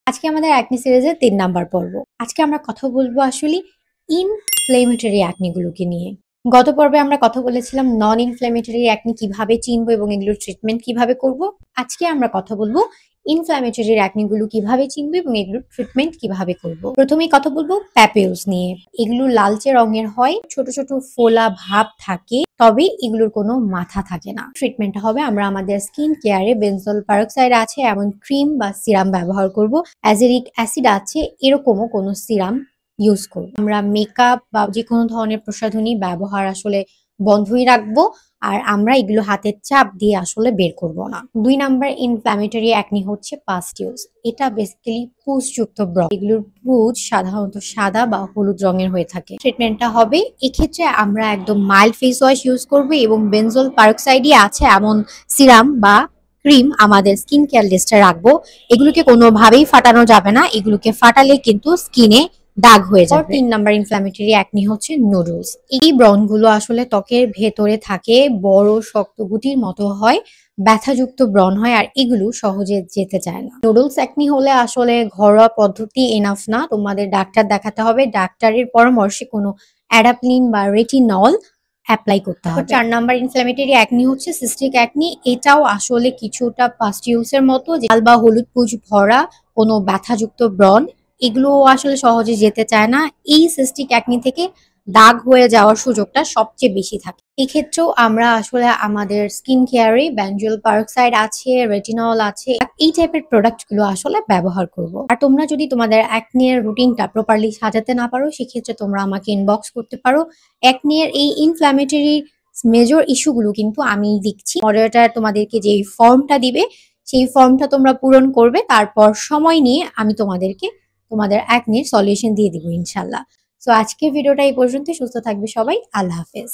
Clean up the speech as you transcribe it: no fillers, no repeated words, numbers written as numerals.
আজকে আমাদের অ্যাকনি সিরিজের ৩ নাম্বার পর্ব। আজকে আমরা কথা বলবো আসলে ইনফ্লেমেটরি অ্যাকনি গুলোকে নিয়ে। গত পর্বে আমরা কথা বলেছিলাম নন ইনফ্লেমেটরি অ্যাকনি কিভাবে চিনবো এবং এগুলোর ট্রিটমেন্ট কিভাবে করব। আজকে আমরা কথা বলবো ইনফ্ল্যামেটরি অ্যাকনি গুলো কিভাবে চিনবো এবং এগুলোর ট্রিটমেন্ট কিভাবে করব। প্রথমেই কথা বলবো প্যাপিউলস নিয়ে। এগুলো লালচে রঙের হয়, ছোট ছোট ফোলা ভাব থাকে, তবে এগুলোর কোনো মাথা থাকে না। ট্রিটমেন্টটা হবে আমরা আমাদের স্কিন কেয়ারে বেনজল পারক্সাইড আছে এমন ক্রিম বা সিরাম ব্যবহার করব। অ্যাজেরিক অ্যাসিড আছে এরকমও কোনো সিরাম ইউজ করব। আমরা মেকআপ বা যে কোনো ধরনের প্রসাধনী ব্যবহার আসলে বন্ধই রাখবো, আর আমরা এগুলো হাতের চাপ দিয়ে আসলে বের করব না। ২ নাম্বার ইনফ্ল্যামেটরি অ্যাকনি হচ্ছে পাস্টিউলস। এটা বেসিক্যালি পুঁজযুক্ত ব্রণ। এগুলোর পুঁজ সাধারণত সাদা বা হলুদ রঙের হয়ে থাকে। ট্রিটমেন্টটা হবে এক্ষেত্রে আমরা একদম মাইল্ড ফেস ওয়াশ ইউজ করবো এবং বেনজল পারক্সাইডই আছে এমন সিরাম বা ক্রিম আমাদের স্কিন কেয়ার লিস্টে রাখবো। এগুলোকে কোনোভাবেই ফাটানো যাবে না, এগুলোকে ফাটালে কিন্তু স্কিনে দাগ হয়ে যাবে। ৩ নাম্বার ইনফ্ল্যামেটরি অ্যাকনি হচ্ছে নুডলস। এই ব্রণগুলো আসলে ত্বকের ভেতরে থাকে, বড় শক্ত গুটির মতো হয়, ব্যথাযুক্ত ব্রণ হয়, আর এগুলো সহজে যেতে চায় না। নুডলস অ্যাকনি হলে আসলে ঘরোয়া পদ্ধতি এনাফ না, তোমাদের ডাক্তার দেখাতে হবে। ডাক্তারের পরামর্শে কোনো অ্যাডাপ্লিন বা রেটিনল অ্যাপ্লাই করতে হবে। ৪ নাম্বার ইনফ্ল্যামেটরি অ্যাকনি হচ্ছে সিস্টিক অ্যাকনি। এটাও আসলে কিছুটা পাস্টিউলস এর মতো, লাল বা হলুদ পুঁজ ভরা কোনো ব্যথাযুক্ত ব্রণ। এগুলো আসলে সহজে যেতে চায় না। এই সিস্টিক অ্যাকনি থেকে দাগ হয়ে যাওয়ার সুযোগটা সবচেয়ে বেশি থাকে। এক্ষেত্রেও আমরা আসলে আমাদের স্কিন কেয়ারে বেনজল পারক্সাইড আছে, রেটিনল আছে, এই টাইপের প্রোডাক্ট গুলো আসলে ব্যবহার করব। আর তোমরা যদি তোমাদের অ্যাকনি এর রুটিনটা প্রপারলি সাজাতে না পারো, সেক্ষেত্রে তোমরা আমাকে ইনবক্স করতে পারো। অ্যাকনি এর এই ইনফ্ল্যামেটরি মেজর ইস্যুগুলো কিন্তু আমি দিচ্ছি। মডারেটর তোমাদেরকে যে ফর্মটা দিবে, সেই ফর্মটা তোমরা পূরণ করবে, তারপর সময় নিয়ে আমি তোমাদেরকে তোমাদের অ্যাকনির সলিউশন দিয়ে দিব ইনশাল্লাহ। সো আজকের ভিডিওটা এই পর্যন্ত। সুস্থ থাকবে সবাই। আল্লাহ হাফেজ।